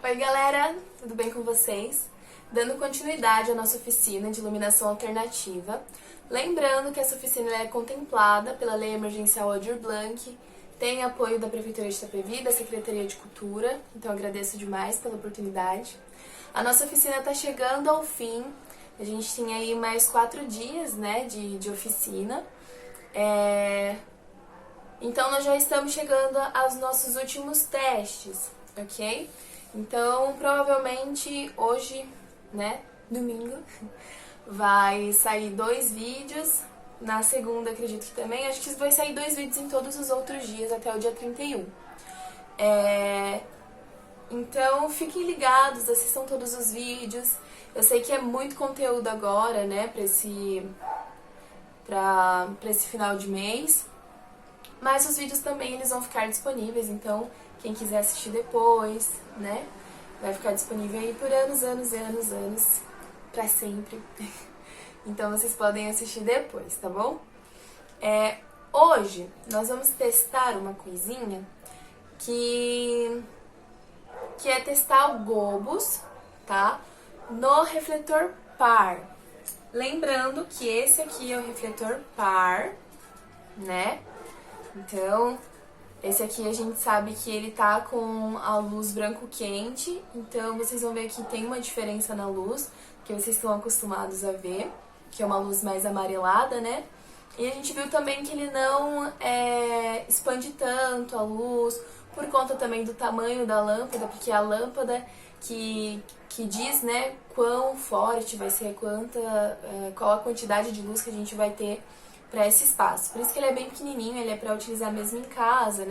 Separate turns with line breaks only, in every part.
Oi galera, tudo bem com vocês? Dando continuidade à nossa oficina de iluminação alternativa, lembrando que essa oficina é contemplada pela Lei Emergencial Aldir Blanc, tem apoio da Prefeitura de Itapevi, da Secretaria de Cultura, então agradeço demais pela oportunidade. A nossa oficina está chegando ao fim, a gente tem aí mais 4 dias de oficina, então nós já estamos chegando aos nossos últimos testes, ok? Então, provavelmente hoje, domingo, vai sair 2 vídeos. Na segunda, acredito que também. Acho que vai sair 2 vídeos em todos os outros dias, até o dia 31. Então, fiquem ligados, assistam todos os vídeos. Eu sei que é muito conteúdo agora, pra esse final de mês. Mas os vídeos também eles vão ficar disponíveis, então quem quiser assistir depois, vai ficar disponível aí por anos, pra sempre. Então vocês podem assistir depois, tá bom? Hoje nós vamos testar uma coisinha que é testar o Gobos, tá? No refletor par. Lembrando que esse aqui é o refletor par, Então, esse aqui a gente sabe que ele tá com a luz branco quente, então vocês vão ver que tem uma diferença na luz, que vocês estão acostumados a ver, que é uma luz mais amarelada, E a gente viu também que ele não expande tanto a luz, por conta também do tamanho da lâmpada, porque é a lâmpada que diz, quão forte vai ser, qual a quantidade de luz que a gente vai ter para esse espaço. Por isso que ele é bem pequenininho, ele é para utilizar mesmo em casa,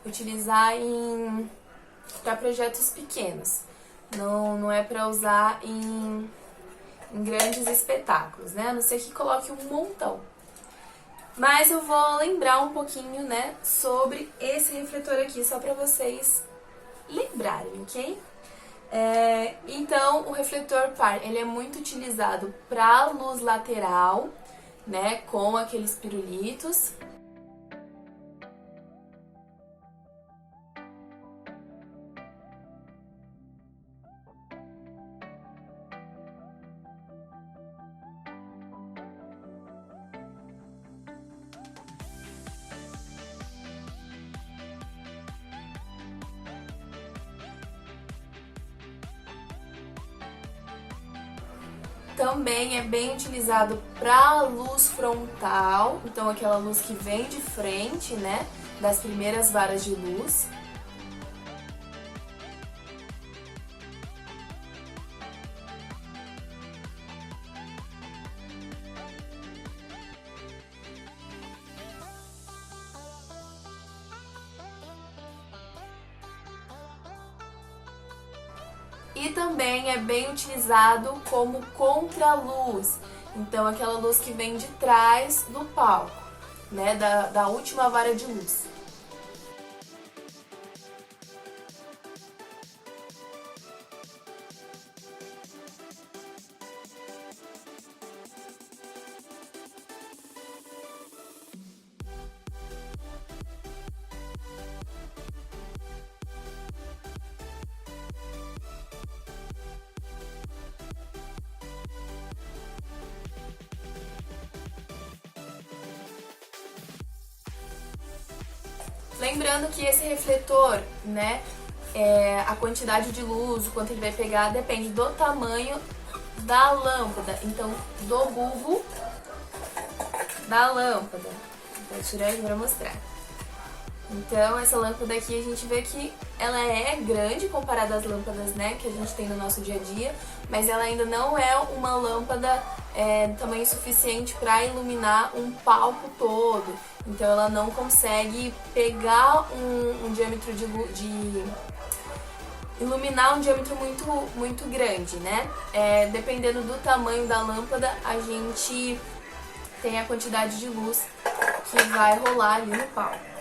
Utilizar para projetos pequenos. Não é para usar em grandes espetáculos, A não ser que coloque um montão. Mas eu vou lembrar um pouquinho, sobre esse refletor aqui, só para vocês lembrarem, ok? Então, o refletor par, ele é muito utilizado para luz lateral, com aqueles pirulitos. Também é bem utilizado para luz frontal, então aquela luz que vem de frente, das primeiras varas de luz. E também é bem utilizado como contraluz, então aquela luz que vem de trás do palco, da última vara de luz. Lembrando que esse refletor, a quantidade de luz, o quanto ele vai pegar, depende do tamanho da lâmpada. Então, do bulbo da lâmpada. Vou tirar aqui pra mostrar. Então, essa lâmpada aqui, a gente vê que ela é grande comparada às lâmpadas, que a gente tem no nosso dia a dia, mas ela ainda não é uma lâmpada tamanho suficiente para iluminar um palco todo. Então ela não consegue pegar um diâmetro de iluminar um diâmetro muito grande, dependendo do tamanho da lâmpada, a gente tem a quantidade de luz que vai rolar ali no palco.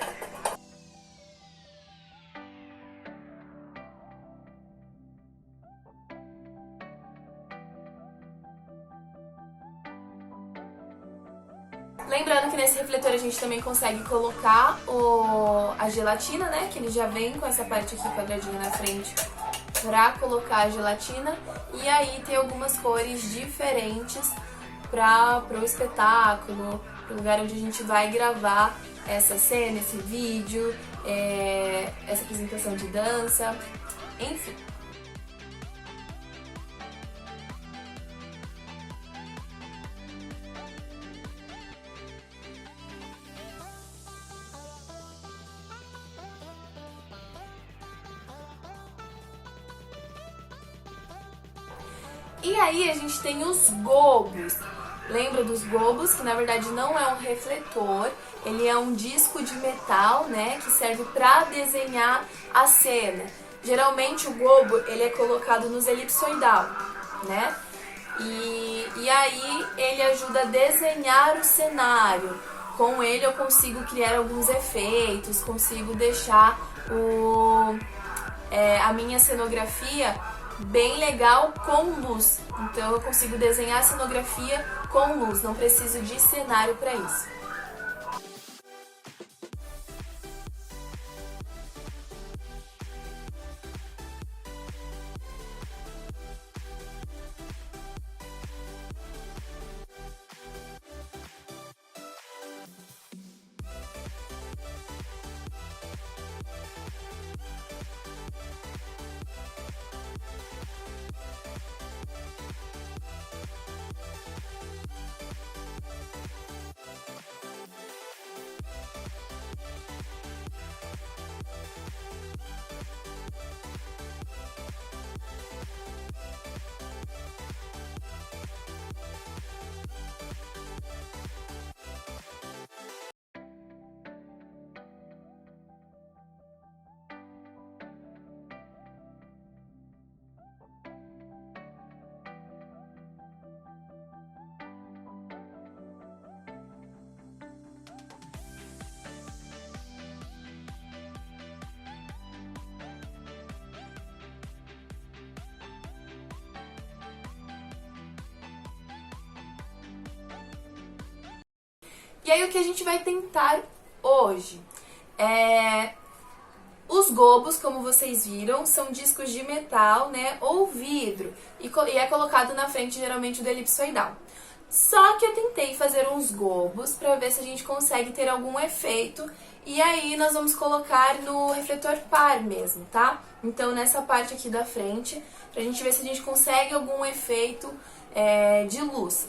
Lembrando que nesse refletor a gente também consegue colocar a gelatina, né? Que ele já vem com essa parte aqui quadradinha na frente para colocar a gelatina e aí ter algumas cores diferentes para o espetáculo, para o lugar onde a gente vai gravar essa cena, esse vídeo, essa apresentação de dança, enfim. E aí a gente tem os gobos. Lembra dos gobos, que na verdade não é um refletor, ele é um disco de metal, né, que serve para desenhar a cena. Geralmente o gobo ele é colocado nos elipsoidal, né? E aí ele ajuda a desenhar o cenário. Com ele eu consigo criar alguns efeitos, consigo deixar a minha cenografia bem legal com luz. Então eu consigo desenhar a cenografia com luz, não preciso de cenário para isso. E aí o que a gente vai tentar hoje os gobos, como vocês viram, são discos de metal, né, ou vidro, e é colocado na frente geralmente do elipsoidal. Só que eu tentei fazer uns gobos para ver se a gente consegue ter algum efeito, e aí nós vamos colocar no refletor par mesmo, tá? Então nessa parte aqui da frente, pra gente ver se a gente consegue algum efeito de luz.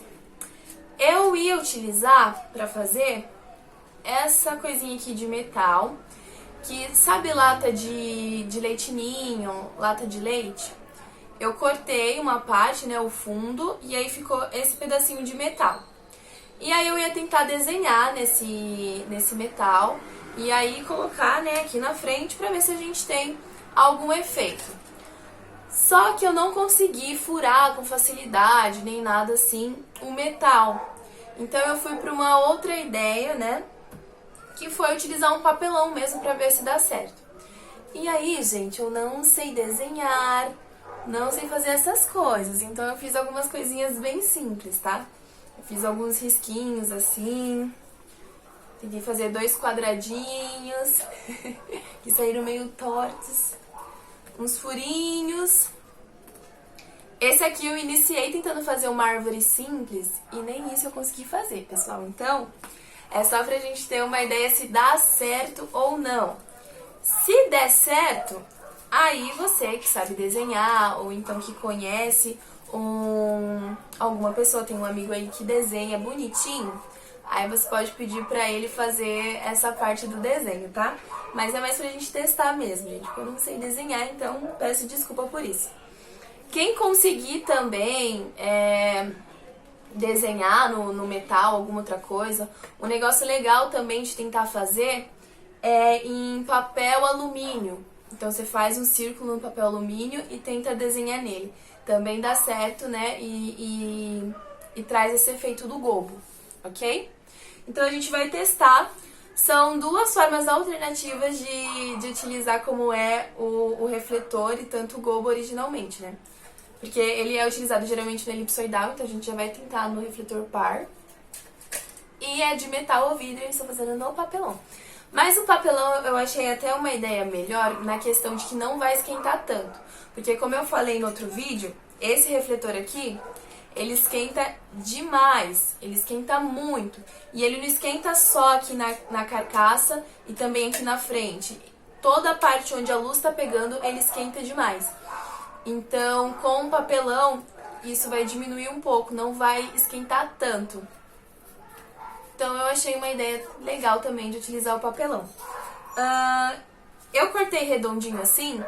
Eu ia utilizar para fazer essa coisinha aqui de metal, que sabe lata de leite ninho, lata de leite? Eu cortei uma parte, né, o fundo, e aí ficou esse pedacinho de metal. E aí eu ia tentar desenhar nesse metal, e aí colocar, né, aqui na frente para ver se a gente tem algum efeito. Só que eu não consegui furar com facilidade, nem nada assim, o metal. Então eu fui para uma outra ideia, né? Que foi utilizar um papelão mesmo para ver se dá certo. E aí, gente, eu não sei desenhar, não sei fazer essas coisas. Então eu fiz algumas coisinhas bem simples, tá? Eu fiz alguns risquinhos assim. Tentei fazer 2 quadradinhos, que saíram meio tortos. Uns furinhos. Esse aqui eu iniciei tentando fazer uma árvore simples e nem isso eu consegui fazer, pessoal. Então, é só pra gente ter uma ideia se dá certo ou não. Se der certo, aí você que sabe desenhar ou então que conhece alguma pessoa, tem um amigo aí que desenha bonitinho, aí você pode pedir pra ele fazer essa parte do desenho, tá? Mas é mais pra gente testar mesmo, gente, porque eu não sei desenhar, então peço desculpa por isso. Quem conseguir também desenhar no metal, alguma outra coisa, um negócio legal também de tentar fazer é em papel alumínio. Então você faz um círculo no papel alumínio e tenta desenhar nele. Também dá certo, né? E traz esse efeito do gobo, ok? Então a gente vai testar. São 2 formas alternativas de utilizar como é o refletor e tanto o gobo originalmente, né? Porque ele é utilizado geralmente no elipsoidal, então a gente já vai tentar no refletor par. E é de metal ou vidro, eu estou fazendo no papelão. Mas o papelão eu achei até uma ideia melhor na questão de que não vai esquentar tanto. Porque como eu falei no outro vídeo, esse refletor aqui, ele esquenta demais, ele esquenta muito. E ele não esquenta só aqui na carcaça e também aqui na frente. Toda a parte onde a luz tá pegando, ele esquenta demais. Então, com o papelão, isso vai diminuir um pouco, não vai esquentar tanto. Então, eu achei uma ideia legal também de utilizar o papelão. Eu cortei redondinho assim,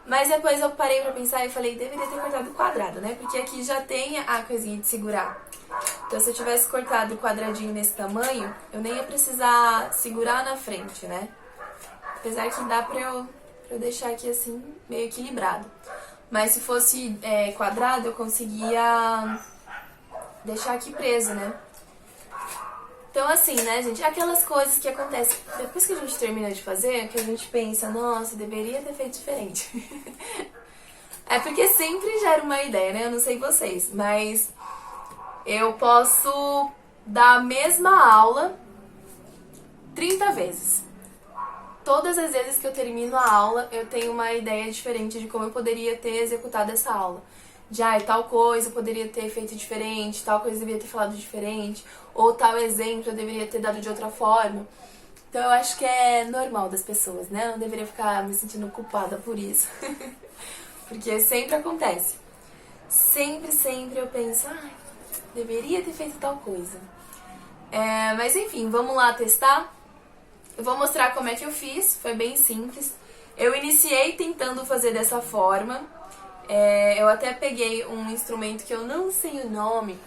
mas depois eu parei pra pensar e falei, deveria ter cortado quadrado, né? Porque aqui já tem a coisinha de segurar. Então, se eu tivesse cortado quadradinho nesse tamanho, eu nem ia precisar segurar na frente, né? Apesar que dá pra eu deixar aqui assim, meio equilibrado. Mas se fosse quadrado, eu conseguia deixar aqui preso, né? Então assim, né, gente, aquelas coisas que acontecem depois que a gente termina de fazer, que a gente pensa, nossa, deveria ter feito diferente. É porque sempre gera uma ideia, né? Eu não sei vocês, mas eu posso dar a mesma aula 30 vezes. Todas as vezes que eu termino a aula, eu tenho uma ideia diferente de como eu poderia ter executado essa aula. Já tal coisa eu poderia ter feito diferente, tal coisa eu deveria ter falado diferente, ou tal exemplo eu deveria ter dado de outra forma. Então eu acho que é normal das pessoas, né? Eu não deveria ficar me sentindo culpada por isso. Porque sempre acontece. Sempre eu penso, deveria ter feito tal coisa. Mas enfim, vamos lá testar? Eu vou mostrar como é que eu fiz, foi bem simples. Eu iniciei tentando fazer dessa forma. Eu até peguei um instrumento que eu não sei o nome,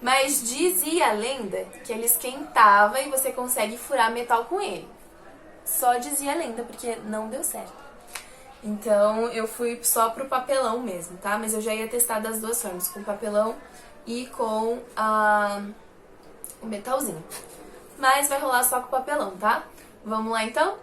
mas dizia a lenda que ele esquentava e você consegue furar metal com ele. Só dizia a lenda, porque não deu certo. Então eu fui só pro papelão mesmo, tá? Mas eu já ia testar das duas formas, com papelão e com o metalzinho. Mas vai rolar só com papelão, tá? Vamos lá então?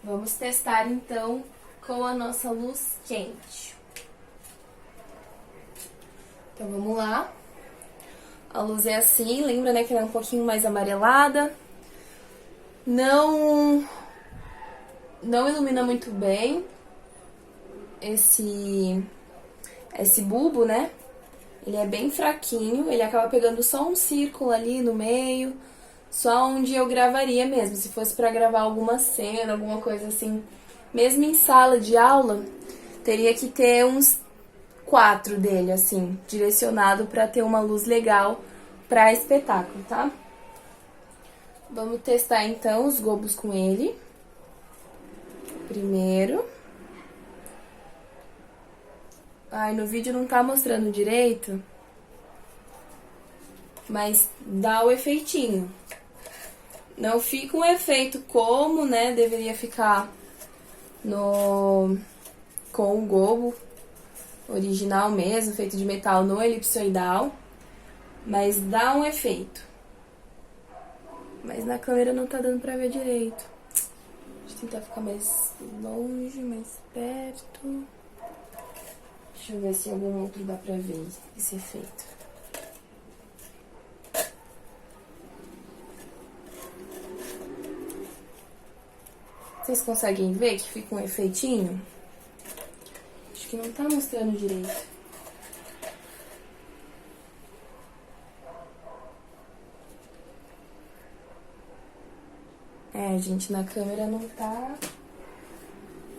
Vamos testar então com a nossa luz quente. Então vamos lá. A luz é assim, lembra, né, que ela é um pouquinho mais amarelada. Não ilumina muito bem esse bulbo, né? Ele é bem fraquinho, ele acaba pegando só um círculo ali no meio, só onde eu gravaria mesmo. Se fosse pra gravar alguma cena, alguma coisa assim, mesmo em sala de aula, teria que ter uns 4 dele, assim, direcionado pra ter uma luz legal pra espetáculo, tá? Vamos testar então os gobos com ele. Primeiro. Ai, no vídeo não tá mostrando direito, mas dá o efeitinho. Não fica um efeito como, né, deveria ficar com o gobo original mesmo, feito de metal no elipsoidal, mas dá um efeito. Mas na câmera não tá dando pra ver direito. Deixa eu tentar ficar mais longe, mais perto. Deixa eu ver se algum outro dá pra ver esse efeito. Vocês conseguem ver que fica um efeitinho? Acho que não tá mostrando direito. É, gente, na câmera não tá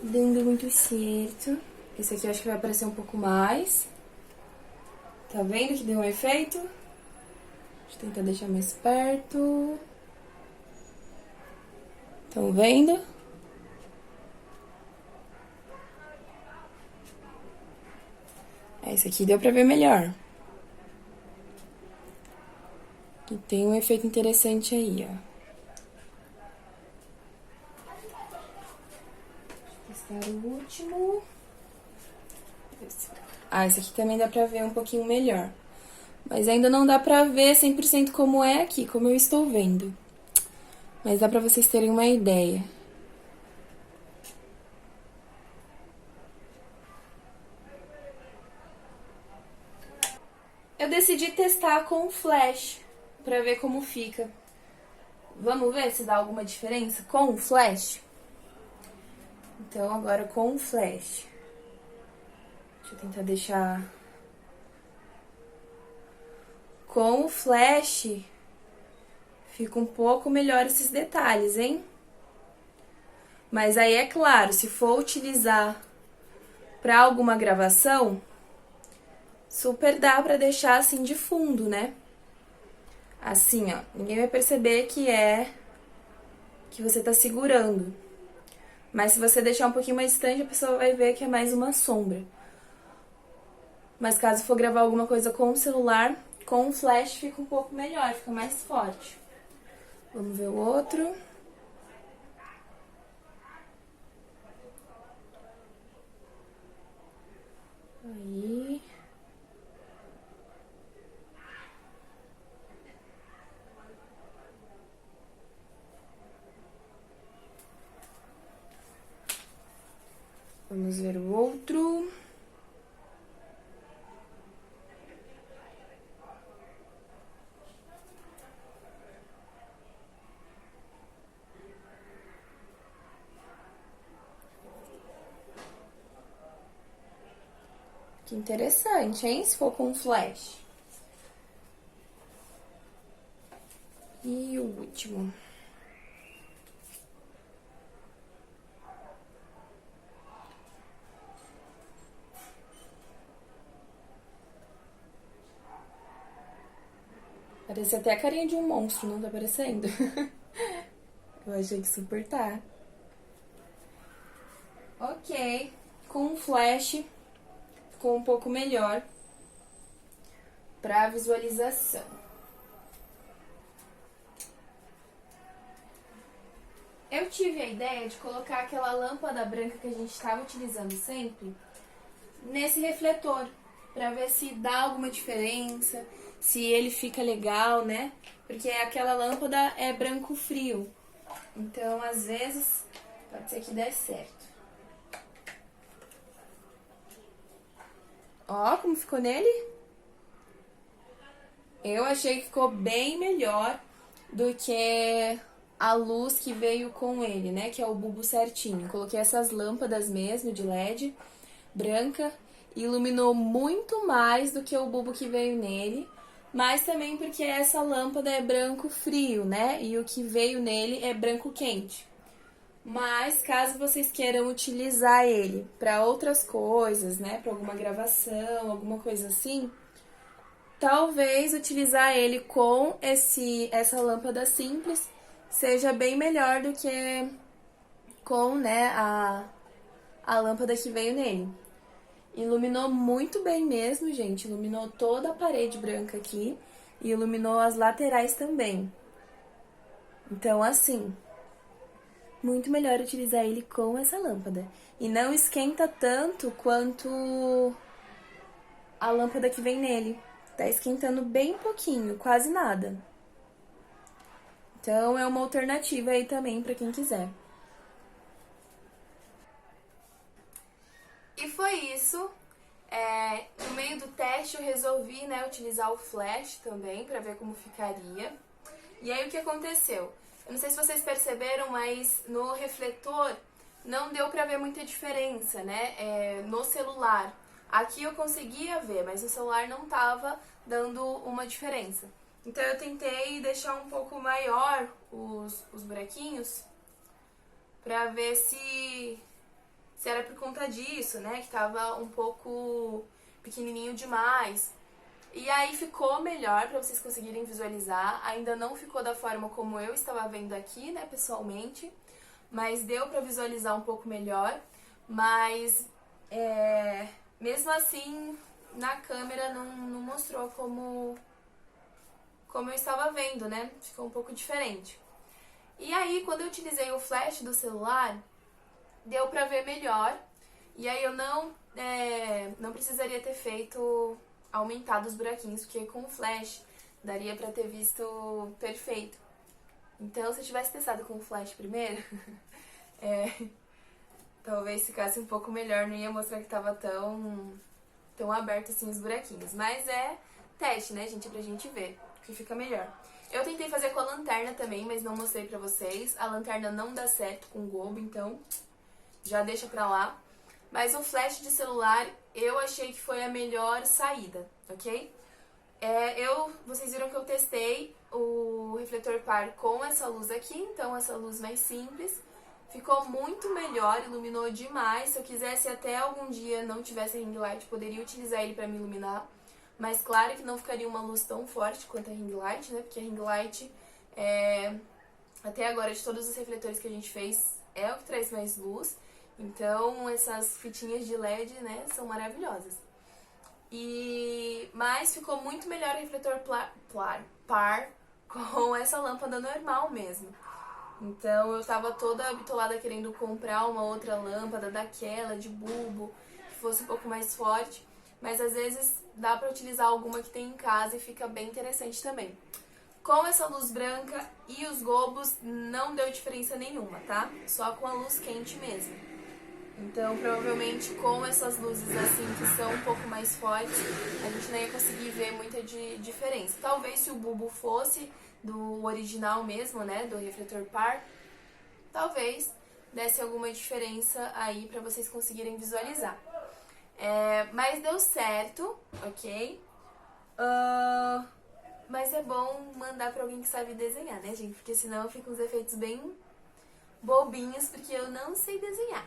dando muito certo. Esse aqui eu acho que vai aparecer um pouco mais. Tá vendo que deu um efeito? Deixa eu tentar deixar mais perto. Estão vendo? Esse aqui deu pra ver melhor. E tem um efeito interessante aí, ó. Vou testar o último. Esse aqui também dá pra ver um pouquinho melhor. Mas ainda não dá pra ver 100% como é aqui, como eu estou vendo. Mas dá pra vocês terem uma ideia. Eu decidi testar com flash, pra ver como fica. Vamos ver se dá alguma diferença com o flash? Então, agora com o flash. Deixa eu tentar deixar... Com o flash, fica um pouco melhor esses detalhes, hein? Mas aí, é claro, se for utilizar pra alguma gravação, super dá pra deixar assim de fundo, né? Assim, ó, ninguém vai perceber que você tá segurando. Mas se você deixar um pouquinho mais distante, a pessoa vai ver que é mais uma sombra. Mas caso for gravar alguma coisa com o celular, com o flash fica um pouco melhor, fica mais forte. Vamos ver o outro. Aí. Vamos ver o outro. Que interessante, hein? Se for com flash. E o último. Parece até a carinha de um monstro, não tá parecendo? Eu achei que super tá. Ok. Com o flash, ficou um pouco melhor pra visualização. Eu tive a ideia de colocar aquela lâmpada branca que a gente estava utilizando sempre nesse refletor, pra ver se dá alguma diferença, se ele fica legal, né? Porque aquela lâmpada é branco frio. Então, às vezes, Pode ser que dê certo. Ó, como ficou nele? Eu achei que ficou bem melhor do que a luz que veio com ele, né? Que é o bulbo certinho. Coloquei essas lâmpadas mesmo de LED branca, iluminou muito mais do que o bulbo que veio nele, mas também porque essa lâmpada é branco frio, né? E o que veio nele é branco quente. Mas caso vocês queiram utilizar ele para outras coisas, né, para alguma gravação, alguma coisa assim, talvez utilizar ele com essa lâmpada simples seja bem melhor do que com, né, a lâmpada que veio nele. Iluminou muito bem mesmo, gente. Iluminou toda a parede branca aqui e iluminou as laterais também. Então, assim, muito melhor utilizar ele com essa lâmpada. E não esquenta tanto quanto a lâmpada que vem nele. Tá esquentando bem pouquinho, quase nada. Então é uma alternativa aí também para quem quiser. E foi isso. No meio do teste eu resolvi, né, utilizar o flash também para ver como ficaria. E aí o que aconteceu? Eu não sei se vocês perceberam, mas no refletor não deu pra ver muita diferença, né? No celular. Aqui eu conseguia ver, mas no celular não tava dando uma diferença. Então eu tentei deixar um pouco maior os buraquinhos pra ver se era por conta disso, né? Que tava um pouco pequenininho demais. E aí ficou melhor para vocês conseguirem visualizar. Ainda não ficou da forma como eu estava vendo aqui, né, pessoalmente. Mas deu para visualizar um pouco melhor. Mas, mesmo assim, na câmera não mostrou como eu estava vendo, né? Ficou um pouco diferente. E aí, quando eu utilizei o flash do celular, deu pra ver melhor. E aí eu não precisaria ter aumentado os buraquinhos, porque com o flash daria pra ter visto perfeito. Então, se eu tivesse testado com o flash primeiro, talvez ficasse um pouco melhor, não ia mostrar que tava tão aberto assim os buraquinhos. Mas é teste, né, gente, pra gente ver o que fica melhor. Eu tentei fazer com a lanterna também, mas não mostrei pra vocês. A lanterna não dá certo com o Gobo, então já deixa pra lá. Mas o flash de celular eu achei que foi a melhor saída, ok? Vocês viram que eu testei o refletor par com essa luz aqui, então essa luz mais simples. Ficou muito melhor, iluminou demais. Se eu quisesse até algum dia não tivesse ring light, poderia utilizar ele pra me iluminar. Mas claro que não ficaria uma luz tão forte quanto a ring light, né? Porque a ring light, até agora, de todos os refletores que a gente fez, é o que traz mais luz. Então, essas fitinhas de LED, né, são maravilhosas. Mas ficou muito melhor o refletor par com essa lâmpada normal mesmo. Então, eu tava toda bitolada querendo comprar uma outra lâmpada daquela, de bulbo, que fosse um pouco mais forte. Mas, às vezes, dá pra utilizar alguma que tem em casa e fica bem interessante também. Com essa luz branca e os gobos, não deu diferença nenhuma, tá? Só com a luz quente mesmo. Então, provavelmente, com essas luzes assim, que são um pouco mais fortes, a gente não ia conseguir ver muita diferença. Talvez se o bulbo fosse do original mesmo, né, do refletor par, talvez desse alguma diferença aí pra vocês conseguirem visualizar. Mas deu certo, ok? Mas é bom mandar pra alguém que sabe desenhar, né, gente? Porque senão fica uns efeitos bem bobinhos, porque eu não sei desenhar.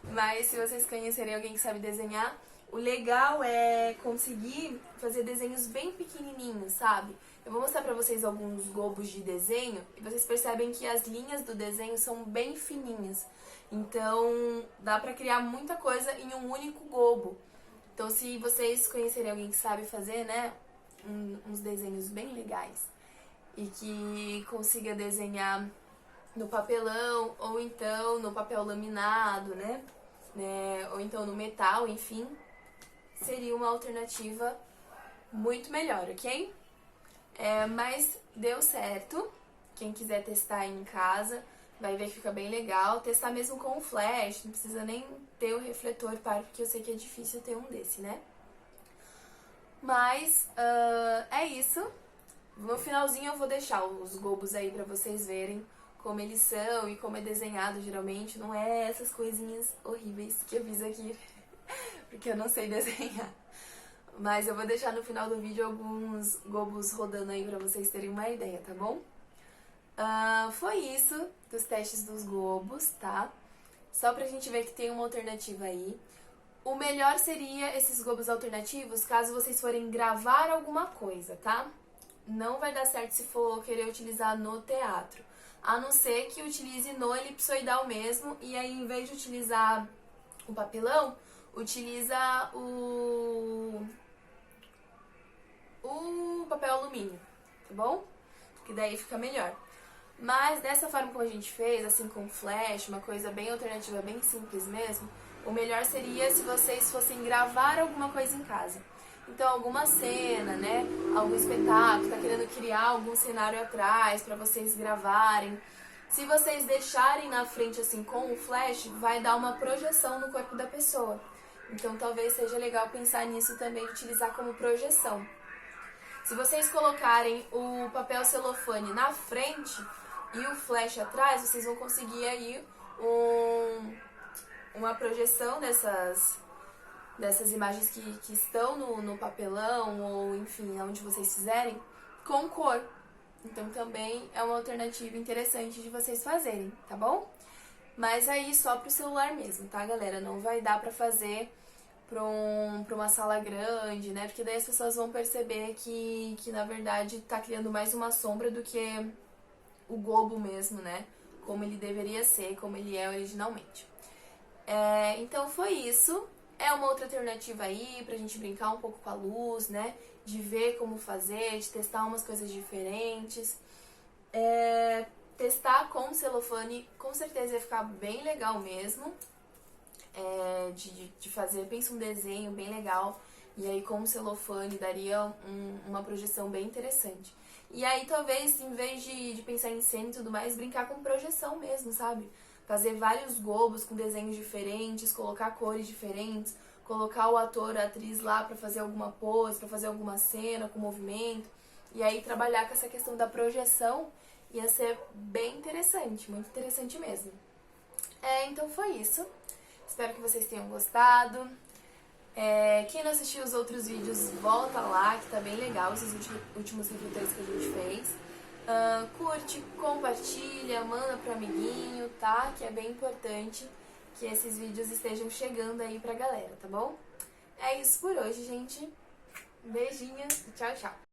Mas se vocês conhecerem alguém que sabe desenhar, o legal é conseguir fazer desenhos bem pequenininhos, sabe? Eu vou mostrar pra vocês alguns gobos de desenho e vocês percebem que as linhas do desenho são bem fininhas. Então, dá pra criar muita coisa em um único gobo. Então, se vocês conhecerem alguém que sabe fazer, né, uns desenhos bem legais e que consiga desenhar no papelão, ou então no papel laminado, né? Ou então no metal, enfim, seria uma alternativa muito melhor, ok? Mas deu certo. Quem quiser testar aí em casa, vai ver que fica bem legal. Testar mesmo com o flash, não precisa nem ter o refletor par, porque eu sei que é difícil ter um desse, né? Mas é isso. No finalzinho eu vou deixar os gobos aí pra vocês verem como eles são e como é desenhado geralmente. Não é essas coisinhas horríveis que eu fiz aqui, porque eu não sei desenhar. Mas eu vou deixar no final do vídeo alguns gobos rodando aí pra vocês terem uma ideia, tá bom? Foi isso dos testes dos gobos, tá? Só pra gente ver que tem uma alternativa aí. O melhor seria esses gobos alternativos caso vocês forem gravar alguma coisa, tá? Não vai dar certo se for querer utilizar no teatro. A não ser que utilize no elipsoidal mesmo, e aí em vez de utilizar o papelão, utiliza o papel alumínio, tá bom? Que daí fica melhor. Mas dessa forma como a gente fez, assim com flash, uma coisa bem alternativa, bem simples mesmo, o melhor seria se vocês fossem gravar alguma coisa em casa. Então alguma cena, né, algum espetáculo, tá querendo criar algum cenário atrás pra vocês gravarem. Se vocês deixarem na frente assim com o flash, vai dar uma projeção no corpo da pessoa. Então talvez seja legal pensar nisso também, utilizar como projeção. Se vocês colocarem o papel celofane na frente e o flash atrás, vocês vão conseguir aí uma projeção dessas imagens que estão no papelão ou enfim, onde vocês fizerem, com cor. Então também é uma alternativa interessante de vocês fazerem, tá bom? Mas aí só pro celular mesmo, tá, galera? Não vai dar pra fazer pra uma sala grande, né? Porque daí as pessoas vão perceber que na verdade tá criando mais uma sombra do que o gobo mesmo, né? Como ele deveria ser, como ele é originalmente. Então foi isso. É uma outra alternativa aí pra gente brincar um pouco com a luz, né? De ver como fazer, de testar umas coisas diferentes. Testar com celofane com certeza ia ficar bem legal mesmo. De fazer, pensa um desenho bem legal, e aí com o celofane daria uma projeção bem interessante. E aí talvez, em vez de pensar em cena e tudo mais, brincar com projeção mesmo, sabe? Fazer vários gobos com desenhos diferentes, colocar cores diferentes, colocar o ator, a atriz lá pra fazer alguma pose, pra fazer alguma cena com movimento, e aí trabalhar com essa questão da projeção ia ser bem interessante, muito interessante mesmo. Então foi isso. Espero que vocês tenham gostado. Quem não assistiu os outros vídeos, volta lá, que tá bem legal esses últimos refletores que a gente fez. Curte, compartilha, manda pro amiguinho, tá? Que é bem importante que esses vídeos estejam chegando aí pra galera, tá bom? É isso por hoje, gente. Beijinhos e tchau, tchau.